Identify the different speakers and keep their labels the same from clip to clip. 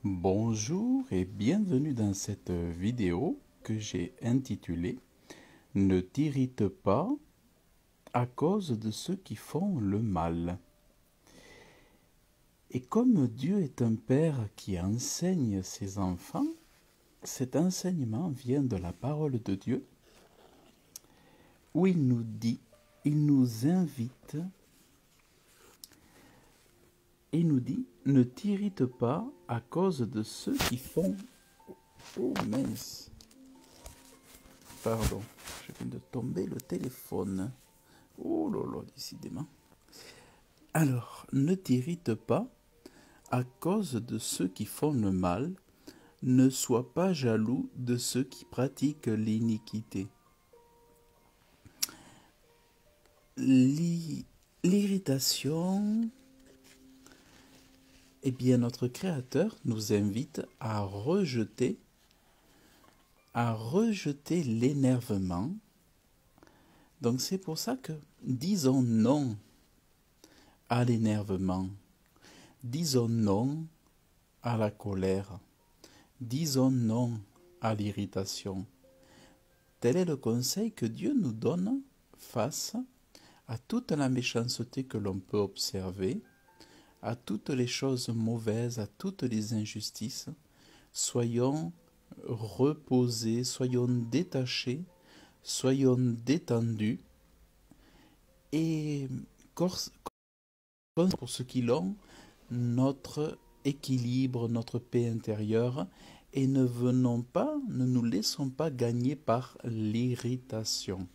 Speaker 1: Bonjour et bienvenue dans cette vidéo que j'ai intitulée Ne t'irrite pas à cause de ceux qui font le mal. Et comme Dieu est un père qui enseigne ses enfants, cet enseignement vient de la parole de Dieu où il nous dit, il nous invite, il nous dit ne t'irrite pas à cause de ceux qui font... Oh mince! Pardon, je viens de tomber le téléphone. Oh là là, décidément. Alors, ne t'irrite pas à cause de ceux qui font le mal, ne sois pas jaloux de ceux qui pratiquent l'iniquité. L'irritation, eh bien, notre Créateur nous invite à rejeter l'énervement. Donc c'est pour ça que disons non à l'énervement, disons non à la colère, disons non à l'irritation. Tel est le conseil que Dieu nous donne face à toute la méchanceté que l'on peut observer, à toutes les choses mauvaises, à toutes les injustices. Soyons reposés, soyons détachés, soyons détendus et pour ceux qui l'ont, notre équilibre, notre paix intérieure, et ne nous laissons pas gagner par l'irritation.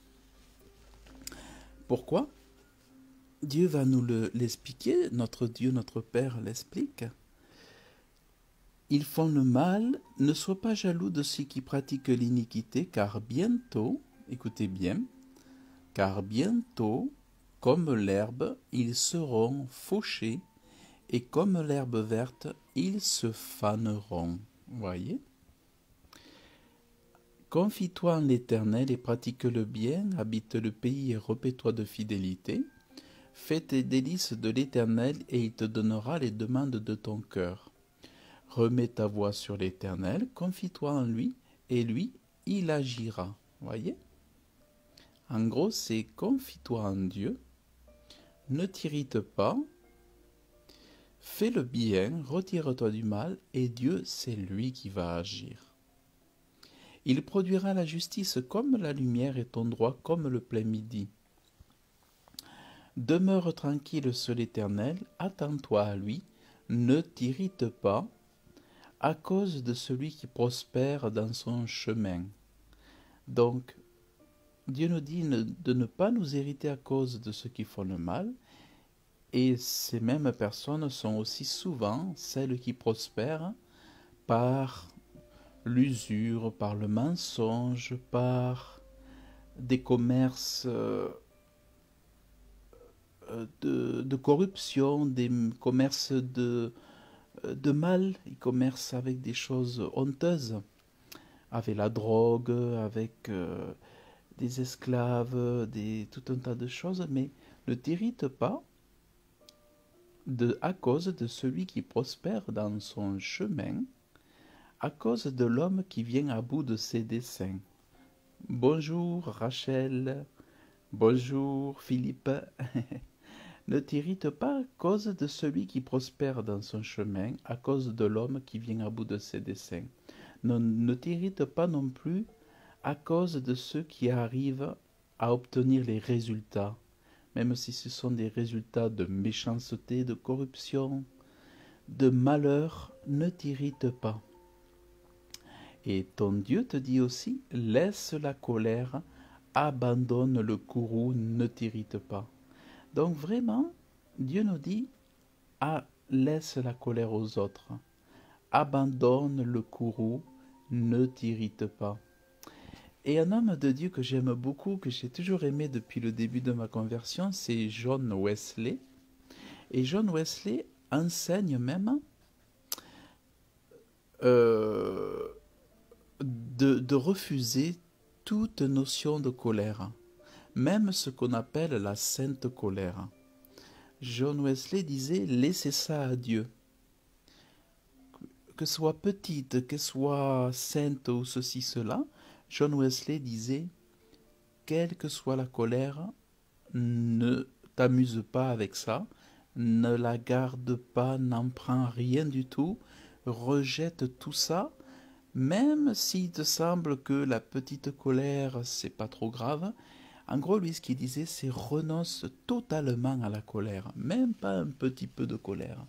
Speaker 1: Pourquoi? Dieu va nous l'expliquer, notre Dieu, notre Père l'explique. Ils font le mal, ne sois pas jaloux de ceux qui pratiquent l'iniquité, car bientôt, écoutez bien, car bientôt, comme l'herbe, ils seront fauchés, et comme l'herbe verte, ils se faneront. Voyez? Confie-toi en l'Éternel et pratique le bien, habite le pays et repais-toi de fidélité. Fais tes délices de l'Éternel et il te donnera les demandes de ton cœur. Remets ta voix sur l'Éternel, confie-toi en lui et lui, il agira. Voyez? En gros, c'est confie-toi en Dieu, ne t'irrite pas, fais le bien, retire-toi du mal et Dieu, c'est lui qui va agir. Il produira la justice comme la lumière et ton droit comme le plein midi. Demeure tranquille sur l'Éternel, attends-toi à lui, ne t'irrite pas à cause de celui qui prospère dans son chemin. Donc, Dieu nous dit de ne pas nous irriter à cause de ceux qui font le mal, et ces mêmes personnes sont aussi souvent celles qui prospèrent par l'usure, par le mensonge, par des commerces de corruption, des commerces de mal. Ils commercent avec des choses honteuses, avec la drogue, avec des esclaves, tout un tas de choses, mais ne t'irrite pas à cause de celui qui prospère dans son chemin, à cause de l'homme qui vient à bout de ses desseins. Bonjour Rachel, bonjour Philippe. Ne t'irrite pas à cause de celui qui prospère dans son chemin, à cause de l'homme qui vient à bout de ses desseins. Ne t'irrite pas non plus à cause de ceux qui arrivent à obtenir les résultats, même si ce sont des résultats de méchanceté, de corruption, de malheur, ne t'irrite pas. Et ton Dieu te dit aussi, laisse la colère, abandonne le courroux, ne t'irrite pas. Donc vraiment, Dieu nous dit, laisse la colère aux autres, abandonne le courroux, ne t'irrite pas. Et un homme de Dieu que j'aime beaucoup, que j'ai toujours aimé depuis le début de ma conversion, c'est John Wesley. Et John Wesley enseigne même de refuser toute notion de colère, même ce qu'on appelle la sainte colère. John Wesley disait « Laissez ça à Dieu ». que soit petite, que soit sainte ou ceci, cela, John Wesley disait, quelle que soit la colère, ne t'amuse pas avec ça, ne la garde pas, n'en prends rien du tout, rejette tout ça, même s'il te semble que la petite colère, c'est pas trop grave. En gros, lui, ce qu'il disait, c'est renonce totalement à la colère, même pas un petit peu de colère.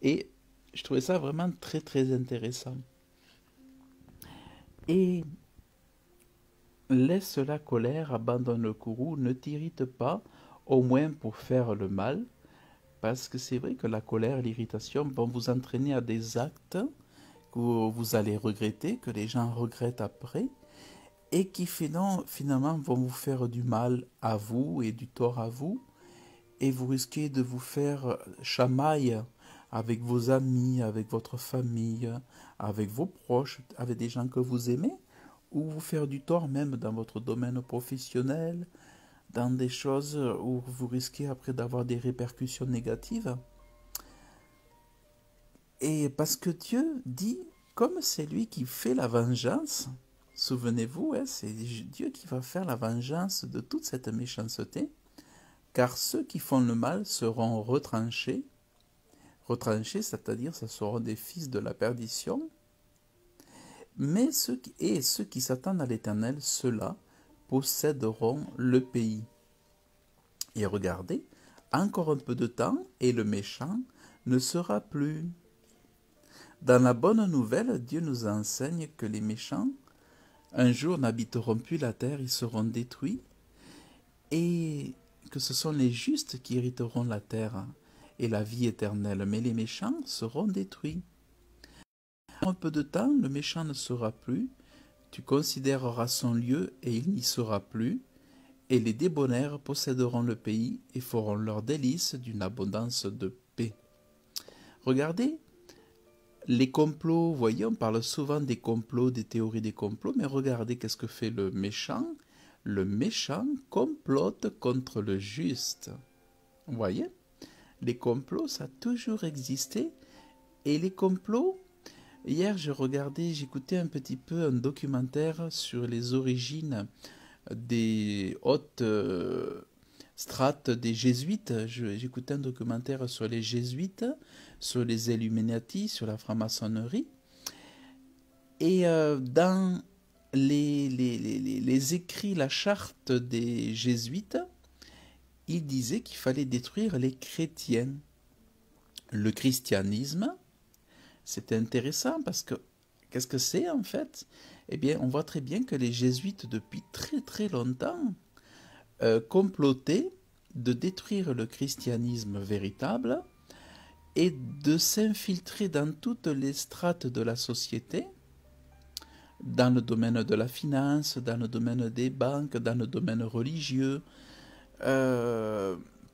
Speaker 1: Et je trouvais ça vraiment très très intéressant. Et laisse la colère, abandonne le courroux, ne t'irrite pas, au moins pour faire le mal, parce que c'est vrai que la colère, l'irritation vont vous entraîner à des actes que vous allez regretter, que les gens regrettent après, et qui finalement vont vous faire du mal à vous et du tort à vous, et vous risquez de vous faire chamaille avec vos amis, avec votre famille, avec vos proches, avec des gens que vous aimez, ou vous faire du tort même dans votre domaine professionnel, dans des choses où vous risquez après d'avoir des répercussions négatives. Et parce que Dieu dit, comme c'est lui qui fait la vengeance, souvenez-vous, c'est Dieu qui va faire la vengeance de toute cette méchanceté, car ceux qui font le mal seront retranchés. Retranchés, c'est-à-dire ce seront des fils de la perdition. Mais ceux qui s'attendent à l'Éternel, ceux-là posséderont le pays. Et regardez, encore un peu de temps, et le méchant ne sera plus. Dans la bonne nouvelle, Dieu nous enseigne que les méchants, un jour, n'habiteront plus la terre, ils seront détruits, et que ce sont les justes qui hériteront la terre et la vie éternelle, mais les méchants seront détruits. En un peu de temps, le méchant ne sera plus, tu considéreras son lieu et il n'y sera plus, et les débonnaires posséderont le pays et feront leur délice d'une abondance de paix. Regardez, les complots, vous voyez, on parle souvent des complots, des théories des complots, mais regardez qu'est-ce que fait le méchant. Le méchant complote contre le juste. Vous voyez, les complots, ça a toujours existé, et les complots, hier j'écoutais un petit peu un documentaire sur les origines des hautes strates des jésuites. J'écoutais un documentaire sur les jésuites, sur les Illuminati, sur la franc-maçonnerie. Et dans les écrits, la charte des jésuites, il disait qu'il fallait détruire les chrétiens. Le christianisme, c'est intéressant parce que qu'est-ce que c'est en fait? Eh bien, on voit très bien que les jésuites, depuis très très longtemps, complotaient de détruire le christianisme véritable et de s'infiltrer dans toutes les strates de la société, dans le domaine de la finance, dans le domaine des banques, dans le domaine religieux,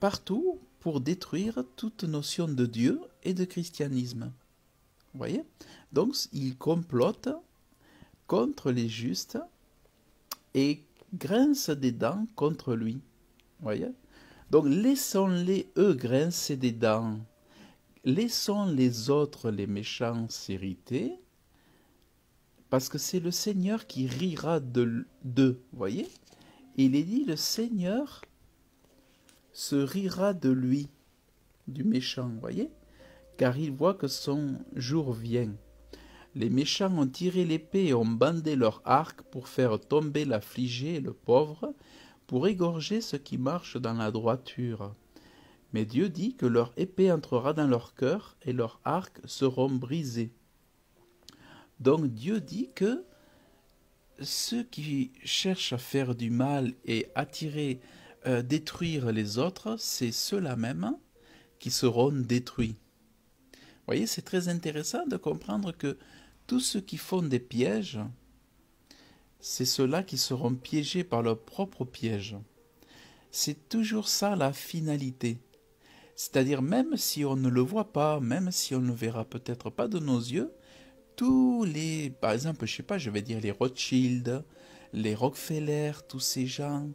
Speaker 1: partout pour détruire toute notion de Dieu et de christianisme. Vous voyez? Donc, ils complotent contre les justes et grincent des dents contre lui. Vous voyez? Donc, laissons-les, eux, grincer des dents. Laissons les autres, les méchants, s'irriter, parce que c'est le Seigneur qui rira d'eux. Vous voyez? Il est dit, le Seigneur se rira de lui, du méchant, vous voyez? Car il voit que son jour vient. Les méchants ont tiré l'épée et ont bandé leur arc pour faire tomber l'affligé et le pauvre, pour égorger ceux qui marchent dans la droiture. Mais Dieu dit que leur épée entrera dans leur cœur et leurs arcs seront brisés. Donc Dieu dit que ceux qui cherchent à faire du mal et détruire les autres, c'est ceux-là même qui seront détruits. Vous voyez, c'est très intéressant de comprendre que tous ceux qui font des pièges, c'est ceux-là qui seront piégés par leur propre piège. C'est toujours ça la finalité. C'est-à-dire même si on ne le voit pas, même si on ne le verra peut-être pas de nos yeux, par exemple, je sais pas, je vais dire les Rothschild, les Rockefeller, tous ces gens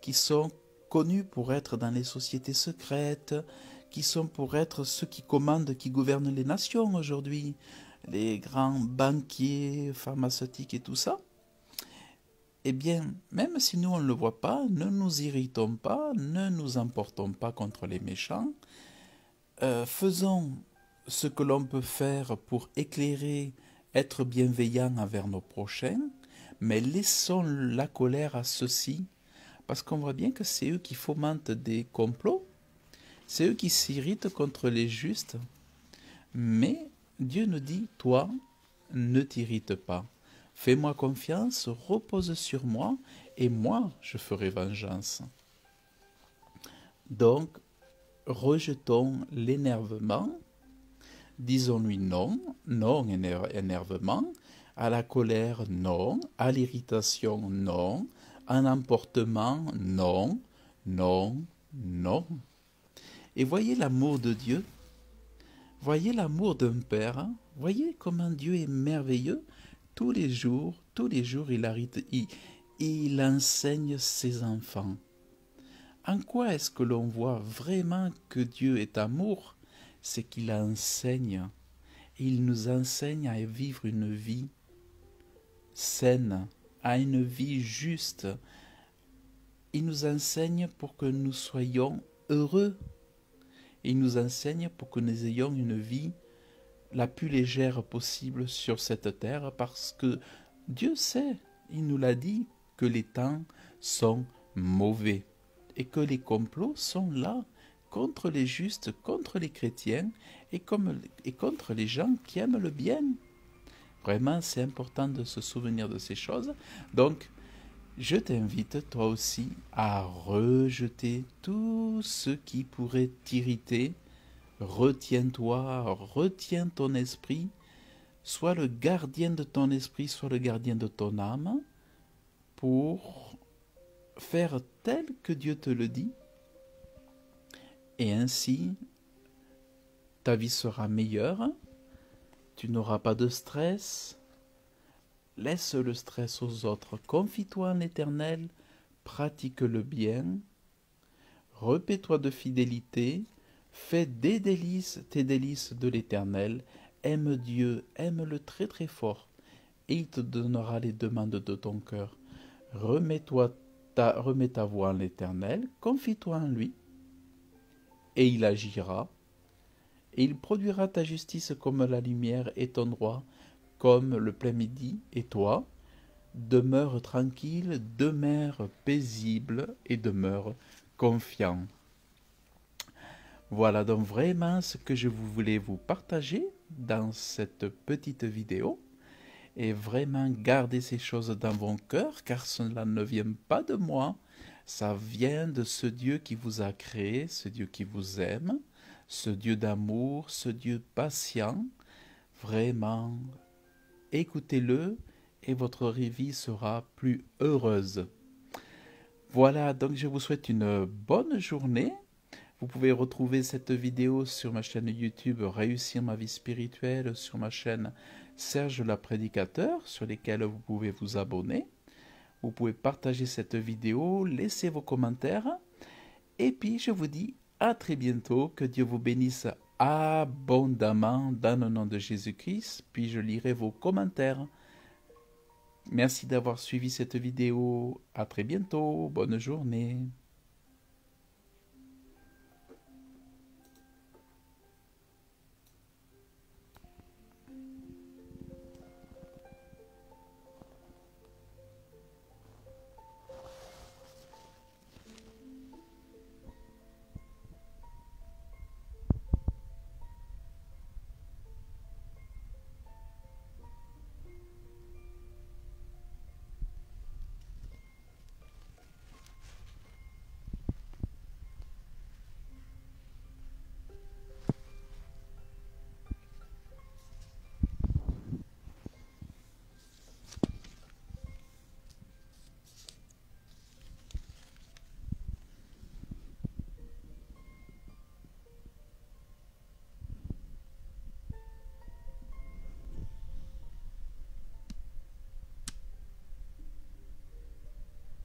Speaker 1: qui sont connus pour être dans les sociétés secrètes, qui sont pour être ceux qui commandent, qui gouvernent les nations aujourd'hui, les grands banquiers pharmaceutiques et tout ça, eh bien, même si nous on ne le voit pas, ne nous irritons pas, ne nous emportons pas contre les méchants, faisons ce que l'on peut faire pour éclairer, être bienveillant envers nos prochains, mais laissons la colère à ceux-ci, parce qu'on voit bien que c'est eux qui fomentent des complots, c'est eux qui s'irritent contre les justes, mais Dieu nous dit, toi, ne t'irrite pas. Fais-moi confiance, repose sur moi, et moi, je ferai vengeance. Donc, rejetons l'énervement, disons-lui non, non énervement, à la colère non, à l'irritation non, à l'emportement non, non, non. Et voyez l'amour de Dieu, voyez l'amour d'un père, voyez comment Dieu est merveilleux. Tous les jours, il enseigne ses enfants. En quoi est-ce que l'on voit vraiment que Dieu est amour? C'est qu'il enseigne. Il nous enseigne à vivre une vie saine, à une vie juste. Il nous enseigne pour que nous soyons heureux. Il nous enseigne pour que nous ayons une vie la plus légère possible sur cette terre, parce que Dieu sait, il nous l'a dit, que les temps sont mauvais et que les complots sont là contre les justes, contre les chrétiens et contre les gens qui aiment le bien. Vraiment, c'est important de se souvenir de ces choses. Donc, je t'invite toi aussi à rejeter tout ce qui pourrait t'irriter. Retiens-toi, retiens ton esprit, sois le gardien de ton esprit, sois le gardien de ton âme, pour faire tel que Dieu te le dit, et ainsi ta vie sera meilleure, tu n'auras pas de stress, laisse le stress aux autres, confie-toi en l'Éternel, pratique le bien, repais-toi de fidélité, fais tes délices de l'Éternel, aime Dieu, aime-le très très fort, et il te donnera les demandes de ton cœur. Remets ta voix en l'Éternel, confie-toi en lui, et il agira, et il produira ta justice comme la lumière et ton droit comme le plein midi, et toi, demeure tranquille, demeure paisible et demeure confiant. Voilà donc vraiment ce que je voulais vous partager dans cette petite vidéo. Et vraiment gardez ces choses dans vos cœurs, car cela ne vient pas de moi. Ça vient de ce Dieu qui vous a créé, ce Dieu qui vous aime, ce Dieu d'amour, ce Dieu patient. Vraiment, écoutez-le et votre vie sera plus heureuse. Voilà, donc je vous souhaite une bonne journée. Vous pouvez retrouver cette vidéo sur ma chaîne YouTube Réussir ma vie spirituelle, sur ma chaîne Serge la Prédicateur, sur lesquelles vous pouvez vous abonner. Vous pouvez partager cette vidéo, laisser vos commentaires. Et puis je vous dis à très bientôt, que Dieu vous bénisse abondamment dans le nom de Jésus-Christ. Puis je lirai vos commentaires. Merci d'avoir suivi cette vidéo. À très bientôt. Bonne journée.